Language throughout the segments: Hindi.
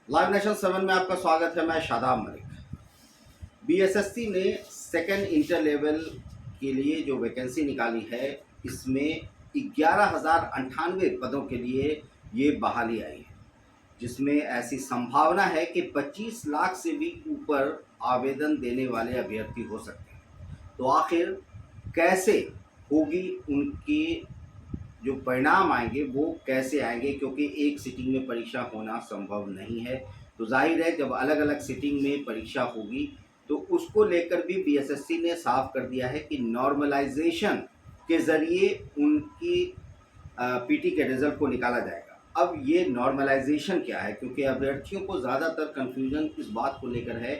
लाइव नेशन 7 में आपका स्वागत है। मैं शादाब मलिक। बीएसएससी ने सेकेंड इंटर लेवल के लिए जो वैकेंसी निकाली है, इसमें 11,098 पदों के लिए ये बहाली आई है, जिसमें ऐसी संभावना है कि 25 लाख से भी ऊपर आवेदन देने वाले अभ्यर्थी हो सकते हैं। तो आखिर कैसे होगी उनकी जो परिणाम आएंगे वो कैसे आएंगे, क्योंकि एक सिटिंग में परीक्षा होना संभव नहीं है। तो जाहिर है जब अलग अलग सिटिंग में परीक्षा होगी तो उसको लेकर भी बीएसएससी ने साफ कर दिया है कि नॉर्मलाइजेशन के ज़रिए उनकी पीटी के रिजल्ट को निकाला जाएगा। अब ये नॉर्मलाइजेशन क्या है, क्योंकि अभ्यर्थियों को ज़्यादातर कन्फ्यूजन इस बात को लेकर है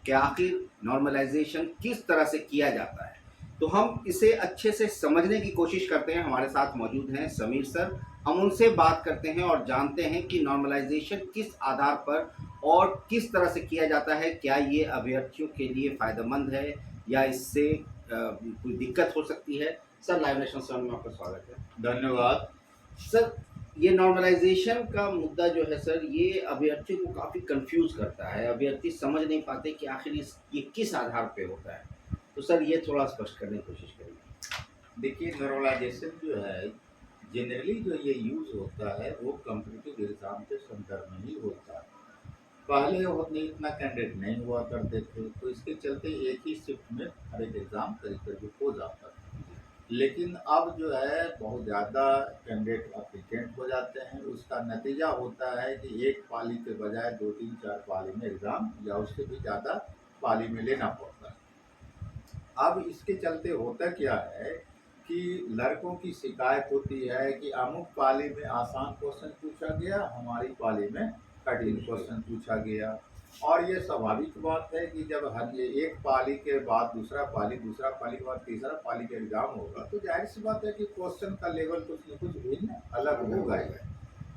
कि आखिर नॉर्मलाइजेशन किस तरह से किया जाता है। तो हम इसे अच्छे से समझने की कोशिश करते हैं। हमारे साथ मौजूद हैं समीर सर। हम उनसे बात करते हैं और जानते हैं कि नॉर्मलाइजेशन किस आधार पर और किस तरह से किया जाता है। क्या ये अभ्यर्थियों के लिए फ़ायदेमंद है या इससे कोई दिक्कत हो सकती है। सर, लाइव नेशन सर में आपका स्वागत है। धन्यवाद सर, ये नॉर्मलाइजेशन का मुद्दा जो है सर, ये अभ्यर्थियों को काफ़ी कंफ्यूज करता है। अभ्यर्थी समझ नहीं पाते कि आखिर ये किस आधार पे होता है। तो सर ये थोड़ा स्पष्ट करने की कोशिश करिए। देखिए, नॉर्मलाइजेशन जो है जनरली जो ये यूज़ होता है वो कॉम्पिटिटिव एग्ज़ाम के संदर्भ में ही होता है। पहले उतने इतना कैंडिडेट नहीं हुआ करते थे, तो इसके चलते एक ही शिफ्ट में हर एक एग्ज़ाम करीब करीब हो जाता था। लेकिन अब जो है बहुत ज़्यादा कैंडिडेट अप्लीकेंट हो जाते हैं। उसका नतीजा होता है कि एक पाली के बजाय 2 3 4 पाली में एग्ज़ाम या उससे भी ज़्यादा पाली में लेना पड़ता है। अब इसके चलते होता क्या है कि लड़कों की शिकायत होती है कि अमुक पाली में आसान क्वेश्चन पूछा गया, हमारी पाली में कठिन क्वेश्चन पूछा गया। और ये स्वाभाविक बात है कि जब हर ये एक पाली के बाद दूसरा पाली के बाद तीसरा पाली का एग्जाम होगा तो जाहिर सी बात है कि क्वेश्चन का लेवल कुछ न कुछ भिन्न अलग होगा ही।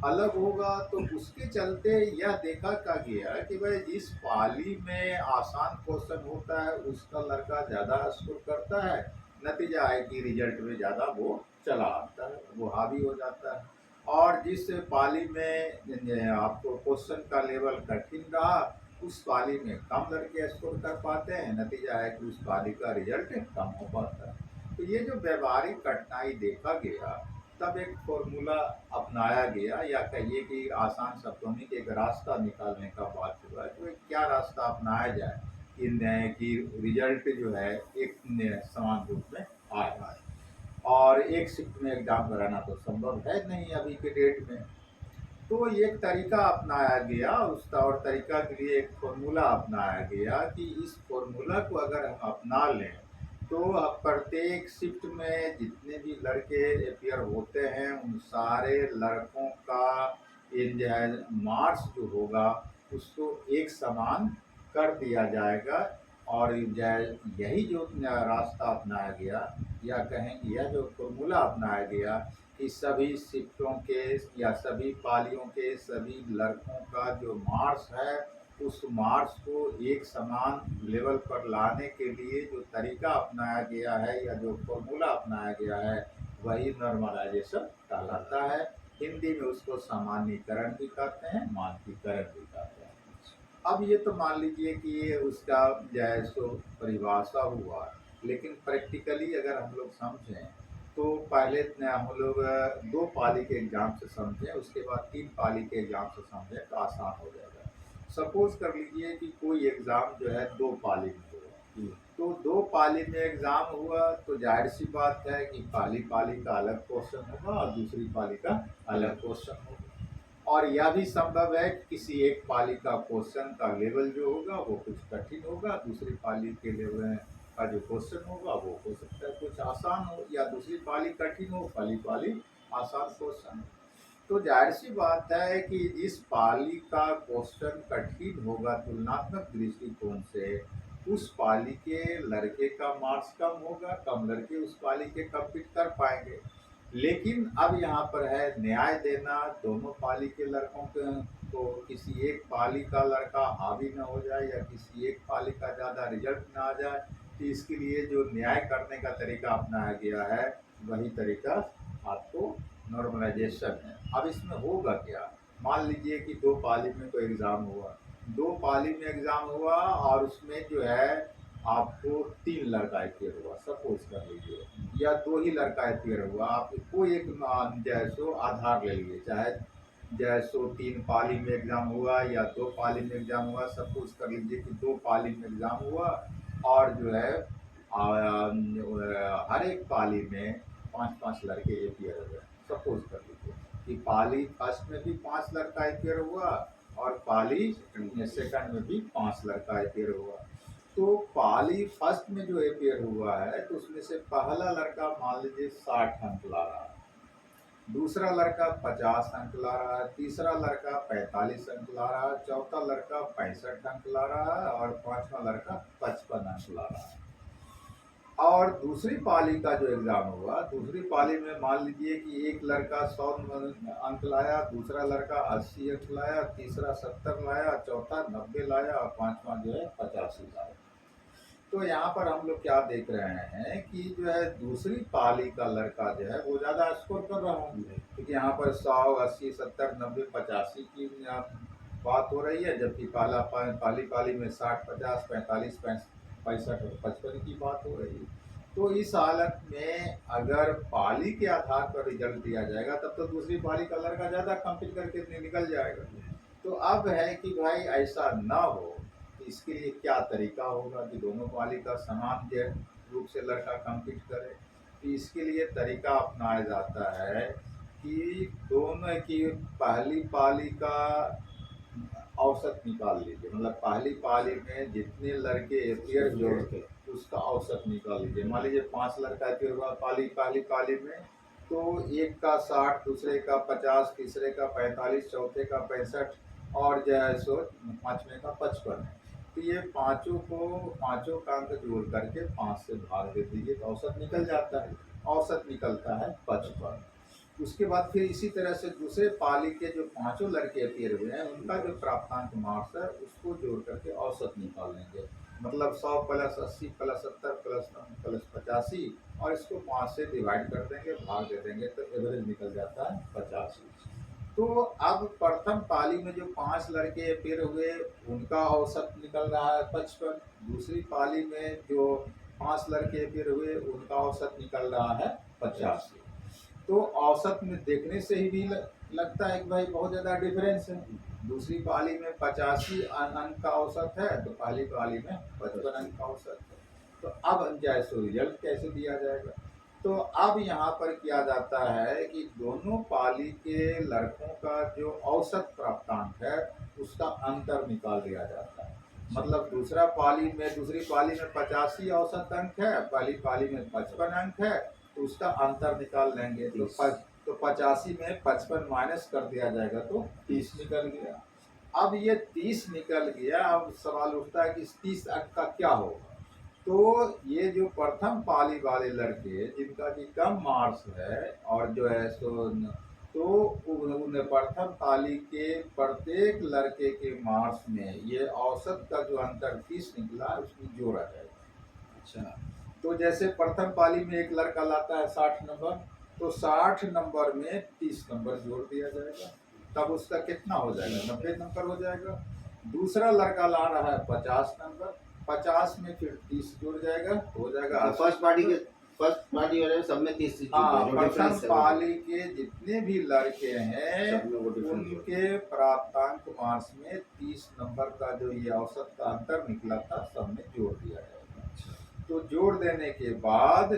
अलग होगा तो उसके चलते यह देखा का गया कि भाई जिस पाली में आसान क्वेश्चन होता है उसका लड़का ज़्यादा स्कोर करता है। नतीजा है कि रिजल्ट में ज़्यादा वो चला आता है, वो हावी हो जाता है। और जिस पाली में आपको क्वेश्चन का लेवल कठिन रहा उस पाली में कम लड़के स्कोर कर पाते हैं। नतीजा है कि उस पाली का रिजल्ट कम हो पाता है। तो ये जो व्यवहारिक कठिनाई देखा गया तब एक फॉर्मूला अपनाया गया, या कहिए कि आसान शब्दों में एक रास्ता निकालने का बात हुआ है। तो एक क्या रास्ता अपनाया जाए इन कि रिजल्ट जो है एक समान रूप में आए। और एक शिफ्ट में एग्जाम कराना तो संभव है नहीं अभी के डेट में। तो एक तरीका अपनाया गया, उस और तरीका के लिए एक फॉर्मूला अपनाया गया कि इस फॉर्मूला को अगर हम अपना लें तो प्रत्येक शिफ्ट में जितने भी लड़के अपियर होते हैं उन सारे लड़कों का इन जो है मार्क्स जो होगा उसको एक समान कर दिया जाएगा। और यही जो रास्ता अपनाया गया या कहें कि यह जो फॉर्मूला अपनाया गया कि सभी शिफ्टों के या सभी पालियों के सभी लड़कों का जो मार्क्स है उस मार्क्स को एक समान लेवल पर लाने के लिए जो तरीका अपनाया गया है या जो फॉर्मूला अपनाया गया है वही नॉर्मलाइजेशन कहलाता है। हिंदी में उसको सामान्यीकरण भी कहते हैं, मानकीकरण भी कहते हैं। अब ये तो मान लीजिए कि ये उसका जो है सो परिभाषा हुआ, लेकिन प्रैक्टिकली अगर हम लोग समझें तो पहले हम लोग 2 पाली के एग्ज़ाम से समझें, उसके बाद 3 पाली के एग्ज़ाम से समझें तो आसान हो जाएगा। सपोज कर लीजिए कि कोई एग्ज़ाम जो है 2 पाली में हुआ, तो 2 पाली में एग्ज़ाम हुआ तो जाहिर सी बात है कि पहली पाली का अलग क्वेश्चन होगा और दूसरी पाली का अलग क्वेश्चन होगा। और यह भी संभव है कि किसी एक पाली का क्वेश्चन का लेवल जो होगा वो कुछ कठिन होगा, दूसरी पाली के लेवल का जो क्वेश्चन होगा वो हो सकता है कुछ आसान हो, या दूसरी पाली कठिन हो पहली पाली आसान क्वेश्चन हो। तो जाहिर सी बात है कि इस पाली का क्वेश्चन कठिन होगा तुलनात्मक दृष्टिकोण से उस पाली के लड़के का मार्क्स कम होगा, कम लड़के उस पाली के कम्पीट कर पाएंगे। लेकिन अब यहाँ पर है न्याय देना दोनों पाली के लड़कों के, तो किसी एक पाली का लड़का हावी ना हो जाए या किसी एक पाली का ज़्यादा रिजल्ट ना आ जाए। तो इसके लिए जो न्याय करने का तरीका अपनाया गया है वही तरीका आपको नॉर्मलाइजेशन है। अब इसमें होगा क्या मान लीजिए कि 2 पाली में कोई एग्ज़ाम हुआ, 2 पाली में एग्ज़ाम हुआ और उसमें जो है आपको 3 लड़का अपीयर हुआ, सपोज़ कर लीजिए, या 2 ही लड़का अपीयर हुआ, आप कोई एक जैसो आधार ले लीजिए, चाहे जैसो 3 पाली में एग्ज़ाम हुआ या 2 पाली में एग्ज़ाम हुआ, सपोज़ कर लीजिए कि 2 पाली में एग्ज़ाम हुआ और जो है हर एक पाली में 5-5 लड़के अपीयर हुए, सपोज़ कर लीजिए कि पाली फर्स्ट में भी 5 लड़का अपीयर हुआ और पाली सेकंड में भी 5 लड़का अपीयर हुआ। तो पाली फर्स्ट में जो अपीयर हुआ है तो उसमें से पहला लड़का मान लीजिए 60 अंक ला रहा है, दूसरा लड़का 50 अंक ला रहा है, तीसरा लड़का 45 अंक ला रहा है, चौथा लड़का 65 अंक ला रहा है और पांचवा लड़का 55 अंक ला रहा है। और दूसरी पाली का जो एग्ज़ाम हुआ, दूसरी पाली में मान लीजिए कि एक लड़का 100 अंक लाया, दूसरा लड़का 80 अंक लाया, तीसरा 70 लाया, चौथा 90 लाया और पांचवा जो है 85 लाया। तो यहाँ पर हम लोग क्या देख रहे हैं कि जो है दूसरी पाली का लड़का जो है वो ज़्यादा स्कोर कर रहा है, क्योंकि यहाँ पर 100, 80, 70, 90, 85 की बात हो रही है, जबकि पाली में 60, 50, 45, 65 और 55 की बात हो रही है। तो इस हालत में अगर पाली के आधार पर रिजल्ट दिया जाएगा तब तो दूसरी पाली का लड़का ज़्यादा कम्पीट करके निकल जाएगा। तो अब है कि भाई ऐसा ना हो, तो इसके लिए क्या तरीका होगा कि दोनों पाली का समान रूप से लड़का कम्पीट करे। तो इसके लिए तरीका अपनाया जाता है कि दोनों की पहली पाली का औसत निकाल लीजिए, मतलब पहली पाली में जितने लड़के अपीयर हुए उसका औसत निकाल लीजिए। मान लीजिए 5 लड़का अपीयर हुआ पहली पाली में, तो एक का 60, दूसरे का 50, तीसरे का 45, चौथे का 65 और जो है सो पाँचवें का 55 है। तो ये पाँचों का अंक जोड़ करके 5 से भाग दे दीजिए तो औसत निकल जाता है। औसत निकलता है 55। उसके बाद फिर इसी तरह से दूसरे पाली के जो पांचों लड़के अपीयर हुए हैं उनका जो प्राप्तांक मार्क्स है उसको जोड़ करके औसत निकाल लेंगे, मतलब 100 प्लस 80 प्लस 70 प्लस 85 और इसको 5 से डिवाइड कर देंगे, भाग दे देंगे तो एवरेज निकल जाता है 85। तो अब प्रथम पाली में जो 5 लड़के अपीयर हुए उनका औसत निकल रहा है 55, दूसरी पाली में जो 5 लड़के अपीयर हुए उनका औसत निकल रहा है 85। तो औसत में देखने से ही भी लगता है कि भाई बहुत ज़्यादा डिफरेंस है। दूसरी पाली में 85 अंक का औसत है तो पहली पाली में 55 अंक का औसत है। तो अब जैसे रिजल्ट कैसे दिया जाएगा, तो अब यहाँ पर किया जाता है कि दोनों पाली के लड़कों का जो औसत प्राप्तांक है उसका अंतर निकाल दिया जाता है। मतलब दूसरी पाली में 85 औसत अंक है, पहली पाली में 55 अंक है, तो उसका अंतर निकाल लेंगे तो 85 में 55 माइनस कर दिया जाएगा तो 30 निकल गया। अब ये 30 निकल गया, अब सवाल उठता है कि इस 30 अंक का क्या होगा। तो ये जो प्रथम पाली वाले लड़के जिनका कि कम मार्क्स है और जो है सो तो उन्हें प्रथम पाली के प्रत्येक लड़के के मार्क्स में ये औसत का जो अंतर 30 निकला उसमें जोड़ा जाएगा। अच्छा, तो जैसे प्रथम पाली में एक लड़का लाता है 60 नंबर, तो 60 नंबर में 30 नंबर जोड़ दिया जाएगा, तब उसका कितना हो जाएगा, 90 नंबर हो जाएगा। दूसरा लड़का ला रहा है 50 नंबर, 50 में फिर 30 जुड़ जाएगा तो हो जाएगा 80 फर्स्ट पार्टी वाले सब में 30 हाँ, जो प्रथम डिफरेंस है पाली के जितने भी लड़के हैं सब में वो डिफरेंस उनके प्राप्तांक मार्क्स में 30 नंबर का जो ये औसत का अंतर निकला था सब में जोड़ दिया जाएगा। तो जोड़ देने के बाद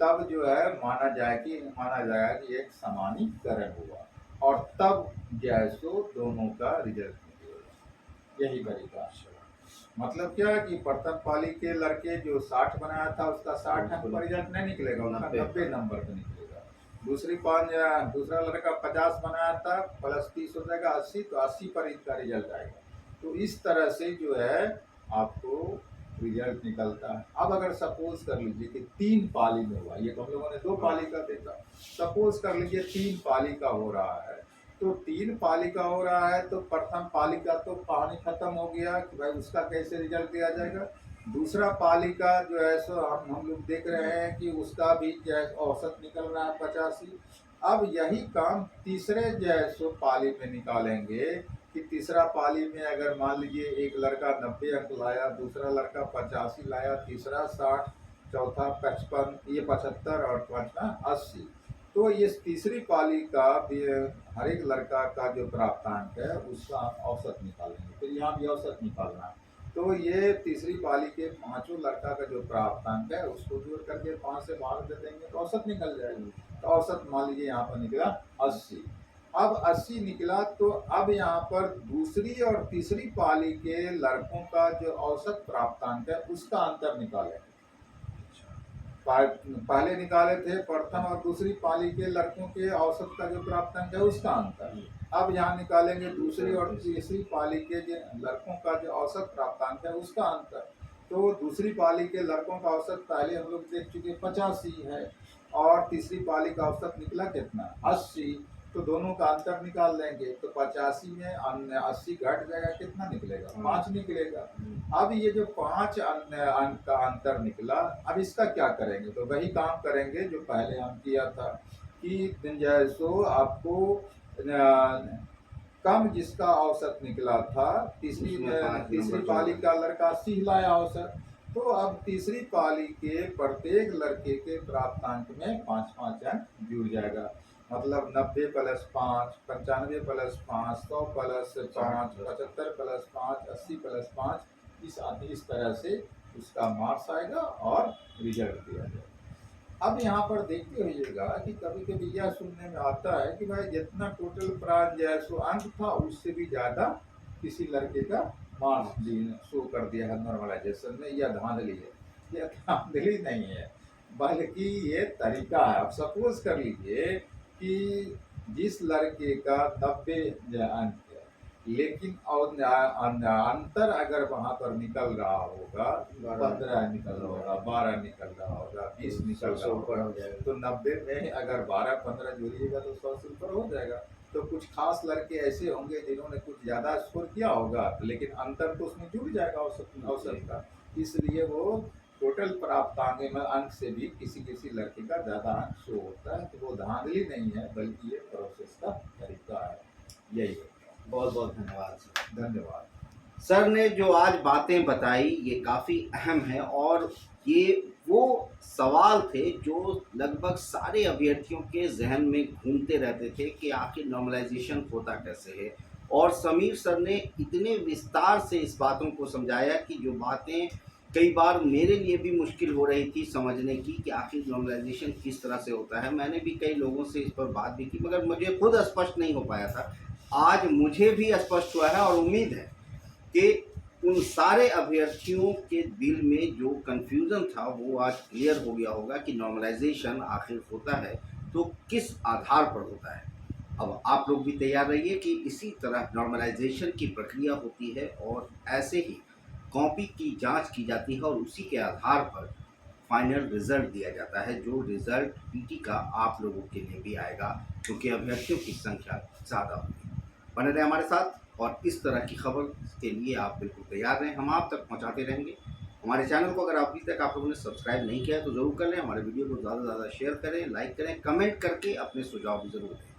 तब जो है माना जाएगा कि एक समानीकरण हुआ और तब जो है सो दोनों का रिजल्ट निकलेगा। यही तरीका है। मतलब क्या कि प्रथम पाली के लड़के जो 60 बनाया था उसका 60 अंक पर रिजल्ट नहीं निकलेगा, उसका 90 नंबर पर निकलेगा। दूसरा लड़का 50 बनाया था प्लस 30 हो जाएगा 80, तो 80 पर इसका रिजल्ट आएगा। तो इस तरह से जो है आपको रिजल्ट निकलता है। अब अगर सपोज कर लीजिए कि 3 पाली में हुआ, ये तो हम लोगों ने 2 पाली का देखा, सपोज कर लीजिए 3 पाली का हो रहा है, तो 3 पाली का हो रहा है तो प्रथम पाली का तो कहानी खत्म हो गया कि भाई उसका कैसे रिजल्ट दिया जाएगा। दूसरा पाली का जो है सो हम लोग देख रहे हैं कि उसका भी जो है औसत निकल रहा है 85। अब यही काम तीसरे जो है सो पाली में निकालेंगे कि तीसरा पाली में अगर मान लीजिए एक लड़का 90 अंक लाया, दूसरा लड़का 85 लाया, तीसरा 60, चौथा 55, ये 75 और पांचवा 80। तो ये तीसरी पाली का भी हर एक लड़का का जो प्राप्तांक है उसका औसत निकालेंगे। फिर यहाँ भी औसत निकालना है। तो ये तीसरी पाली के पांचों लड़का का जो प्राप्तांक है उसको जोड़ करके 5 से भाग दे देंगे तो औसत निकल जाएगी। तो औसत मान लीजिए यहाँ पर निकला 80। अब 80 निकला तो अब यहाँ पर दूसरी और तीसरी पाली के लड़कों का जो औसत प्राप्तांक है उसका अंतर निकालेंगे। पहले निकाले थे प्रथम और दूसरी पाली के लड़कों के औसत का जो प्राप्तांक है उसका अंतर। अब यहाँ निकालेंगे दूसरी और तीसरी पाली के जो लड़कों का जो औसत प्राप्तांक है उसका अंतर। तो दूसरी पाली के लड़कों का औसत पहले हम लोग देख चुके 85 है और तीसरी पाली का औसत निकला कितना 80। तो दोनों का अंतर निकाल लेंगे तो 85 में 80 घट जाएगा, कितना निकलेगा 5 निकलेगा। अब ये जो 5 अंक का अंतर निकला, अब इसका क्या करेंगे? तो वही काम करेंगे जो पहले हम किया था कि जैसो आपको कम जिसका औसत निकला था तीसरी पाली का लड़का 80 लाया औसत, तो अब तीसरी पाली के प्रत्येक लड़के के प्राप्तांक में 5-5 अंक जुड़ जाएगा। मतलब 90 + 5, 95 + 5, 100 + 5, 75 + 5, 80 + 5, इस तरह से उसका मार्क्स आएगा और रिजल्ट दिया जाएगा। अब यहाँ पर देखते होइएगा कि कभी कभी यह सुनने में आता है कि भाई जितना टोटल प्राइज जो है सो अंक था उससे भी ज़्यादा किसी लड़के का मार्क्स शो कर दिया है नॉर्मलाइजेशन में। यह धांधली है। यह धांधली नहीं है बल्कि ये तरीका है। अब सपोज कर लीजिए कि जिस लड़के का 90 अंक है लेकिन अंतर अगर वहां पर निकल रहा होगा 15 निकल रहा होगा, 12 निकल रहा होगा, 20 निकल रहा होगा, तो 90 में अगर 12-15 जोड़िएगा तो 100 से ऊपर हो जाएगा। तो कुछ खास लड़के ऐसे होंगे जिन्होंने कुछ ज्यादा स्कोर किया होगा लेकिन अंतर तो उसमें जुड़ जाएगा औसत का, इसलिए वो टोटल प्राप्तांक में अंक से भी किसी किसी लड़के का ज्यादा अंक शो होता है। तो वो धांधली नहीं है बल्कि ये प्रोसेस का तरीका है। यही है। बहुत बहुत धन्यवाद सर। धन्यवाद। सर ने जो आज बातें बताई ये काफ़ी अहम है और ये वो सवाल थे जो लगभग सारे अभ्यर्थियों के जहन में घूमते रहते थे कि आखिर नॉर्मलाइजेशन होता कैसे है। और समीर सर ने इतने विस्तार से इस बातों को समझाया कि जो बातें कई बार मेरे लिए भी मुश्किल हो रही थी समझने की कि आखिर नॉर्मलाइजेशन किस तरह से होता है। मैंने भी कई लोगों से इस पर बात भी की मगर मुझे खुद स्पष्ट नहीं हो पाया था। आज मुझे भी स्पष्ट हुआ है और उम्मीद है कि उन सारे अभ्यर्थियों के दिल में जो कन्फ्यूज़न था वो आज क्लियर हो गया होगा कि नॉर्मलाइजेशन आखिर होता है तो किस आधार पर होता है। अब आप लोग भी तैयार रहिए कि इसी तरह नॉर्मलाइजेशन की प्रक्रिया होती है और ऐसे ही कॉपी की जांच की जाती है और उसी के आधार पर फाइनल रिज़ल्ट दिया जाता है जो रिज़ल्ट पीटी का आप लोगों के लिए भी आएगा क्योंकि अभ्यर्थियों की संख्या ज़्यादा होगी। बने रहें हमारे साथ और इस तरह की खबर के लिए आप बिल्कुल तैयार रहें, हम आप तक पहुंचाते रहेंगे। हमारे चैनल को अगर अभी तक आप लोगों ने सब्सक्राइब नहीं किया है तो ज़रूर कर लें। हमारे वीडियो को ज़्यादा से ज़्यादा शेयर करें, लाइक करें, कमेंट करके अपने सुझाव भी ज़रूर दें।